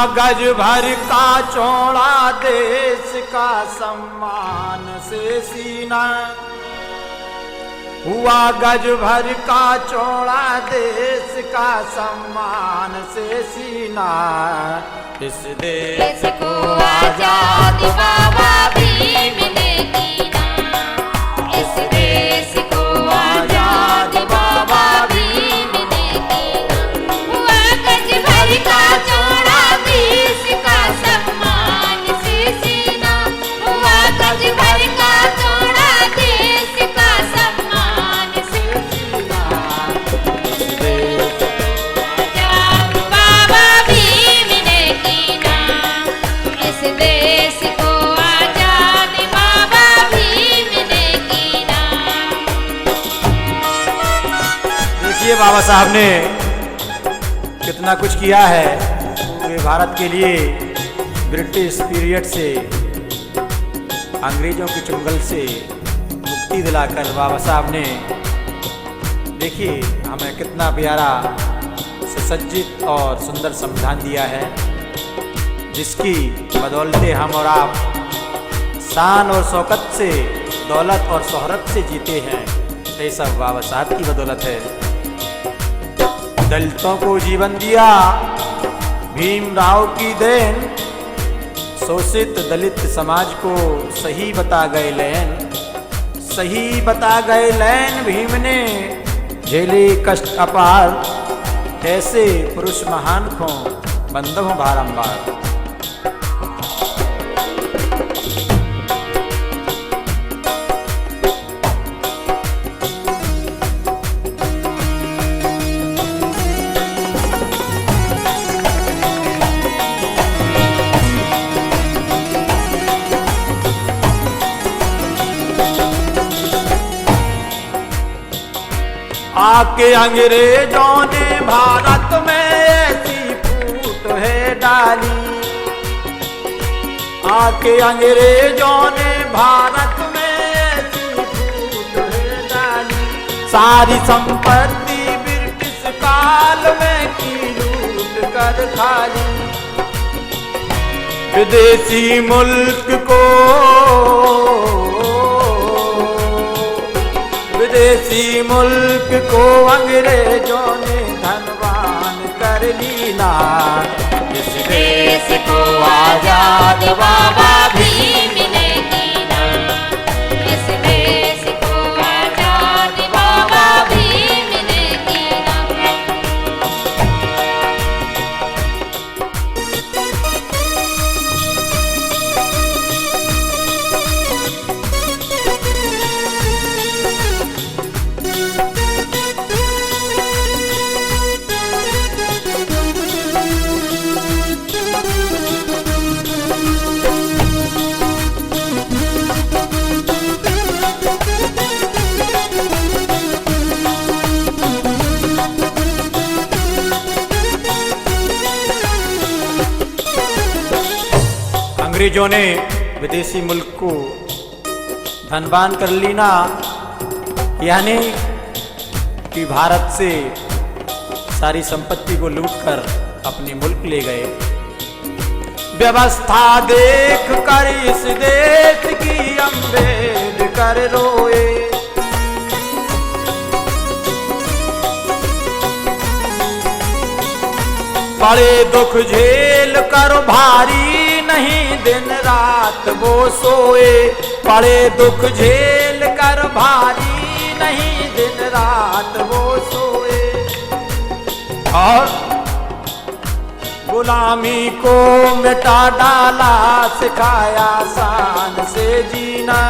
गज भर का चौड़ा देश का सम्मान से सीना, हुआ गज भर का चौड़ा देश का सम्मान से सीना। इस देश को आजाद बाबा भीम ने कीना, इस देश को आजाद बाबा भीम ने कीना। हुआ गज भर का चौड़ा देश का सम्मान से सीना, हुआ गज भर का चौड़ा देश का सम्मान से सीना। इस देश को आजाद बाबा भीम ने कीना, इस देश को आजाद बाबा भीम ने कीना। देखिए बाबा साहब ने कितना कुछ किया है पूरे भारत के लिए। ब्रिटिश पीरियड से, अंग्रेजों के चुंगल से मुक्ति दिलाकर बाबा साहब ने देखिए हमें कितना प्यारा सुसज्जित और सुंदर संविधान दिया है, जिसकी बदौलते हम और आप शान और शौकत से, दौलत और शोहरत से जीते हैं। ये सब बाबा साहब की बदौलत है। दलितों को जीवन दिया भीमराव की देन, शोषित दलित समाज को सही बता गए लैन, सही बता गए लैन भीम ने, झेले कष्ट अपार ऐसे पुरुष महान को बंदो बारंबार। आके अंग्रेजों ने भारत में ऐसी फूट है डाली, आके अंग्रेजों ने भारत में ऐसी फूट है डाली। सारी संपत्ति ब्रिटिश काल में की लूट कर खाली, विदेशी मुल्क को, विदेशी मुल्क को अंग्रेजों ने धनवान कर लीना। इस देश को आजाद बाबा भीम ने कीना, इस देश को आजाद बाबा भीम ने कीना। अंग्रेजों ने विदेशी मुल्क को धनवान कर लीना, यानी कि भारत से सारी संपत्ति को लूटकर अपने मुल्क ले गए। व्यवस्था देख कर इस देश की अम्बेडकर रोए, बड़े दुख झेल कर भारी नहीं दिन रात वो सोए, बड़े दुख झेल कर भारी नहीं दिन रात वो सोए। और गुलामी को मिटा डाला, सिखाया शान से जीना,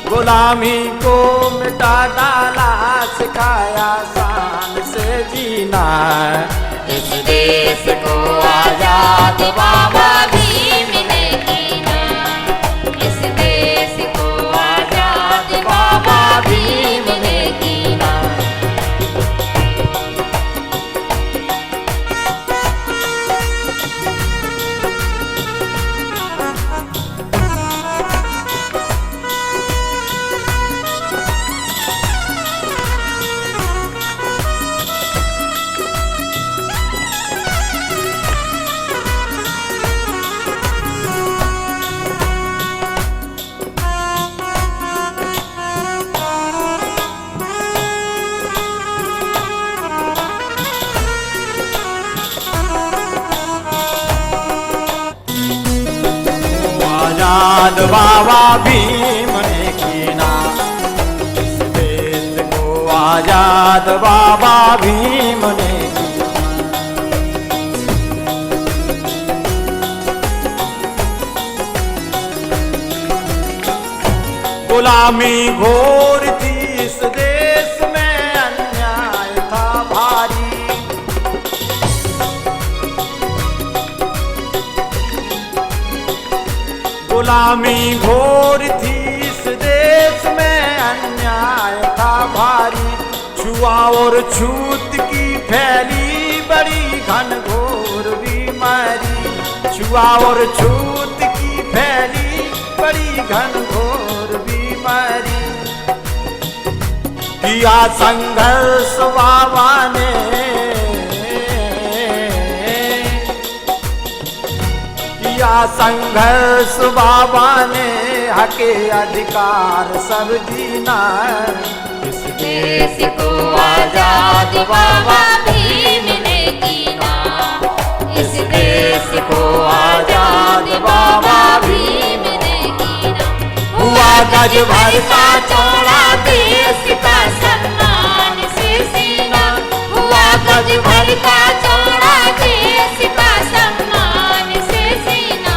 गुलामी को मिटा डाला, सिखाया शान से जीना। इस देश को आजाद बाबा भीम ने कीना, इस देश को आजाद बाबा भीम ने कीना। आजाद बाबा भीम ने कीना, इस देश को आजाद बाबा भीम ने कीना। गुलामी घोर थी इस देश में, अन्याय था भारी। गुलामी घोर थी इस देश में, अन्याय था भारी। छुआ और छूत की फैली बड़ी घनघोर बीमारी। छुआ और छूत की फैली बड़ी घनघोर बीमारी। किया संघर्ष बाबा ने, किया संघर्ष बाबा ने, हके अधिकार सब जीना। इस देश को आजाद बाबा भीम ने कीना, इस देश को आजाद बाबा भीम ने कीना। हुआ गज भर का चौड़ा देश का सम्मान से सीना। हुआ गज भर का चौड़ा देश का सम्मान से सीना।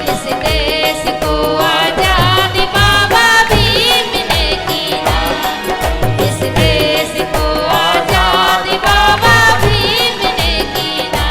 इस देश को आजाद बाबा भीम ने कीना, इस देश को आजाद बाबा भीम ने कीना।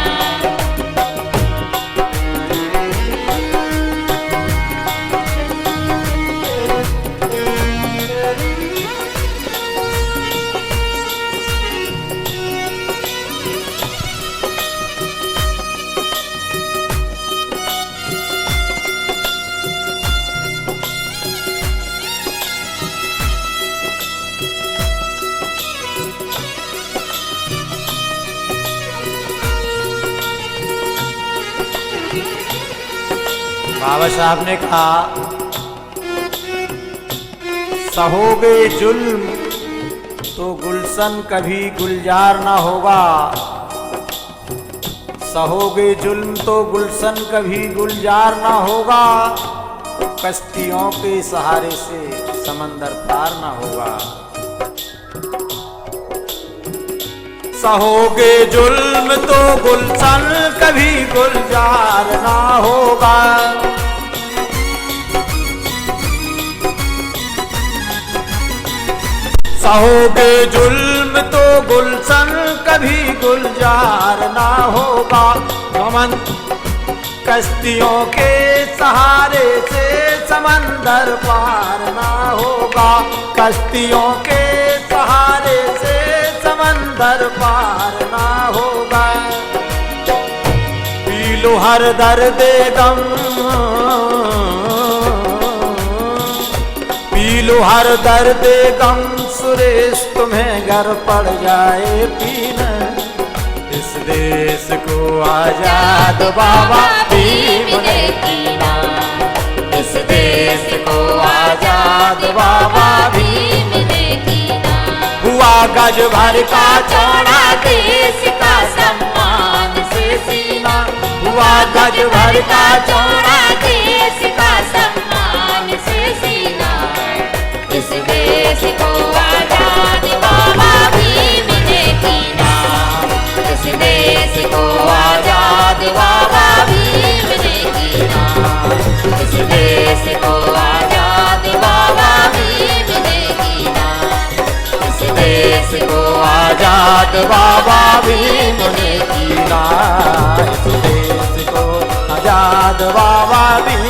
बाबा साहब ने कहा, सहोगे जुल्म तो गुलशन कभी गुलजार ना होगा। सहोगे जुल्म तो गुलशन कभी गुलजार ना होगा। कश्तियों के सहारे से समंदर पार ना होगा। सहोगे जुल्म तो गुलशन कभी गुलजार ना होगा। सहोगे जुल्म तो गुलशन कभी गुलजार ना होगा। गमन कश्तियों के सहारे से समंदर पार ना होगा। कश्तियों के सहारे से समंदर पार ना होगा। पी लो हर दर्द गम, पी लो हर दर्द गम, सुरेश तुम्हें घर पड़ जाए पीना। इस देश को आजाद बाबा भीम ने कीना, इस देश को आजाद बाबा भीम ने कीना। हुआ गज भर का चौड़ा देश का सम्मान से सीना। हुआ गज भर का चौड़ा देश का सम्मान से सीना। इस देश को आजाद बाबा भीम ने कीना, इस देश को आजाद बाबा भीम ने कीना। इस देश को आजाद बाबा भीम ने कीना, इस देश को आजाद बाबा भीम ने कीना। इस देश को आजाद बाबा भीम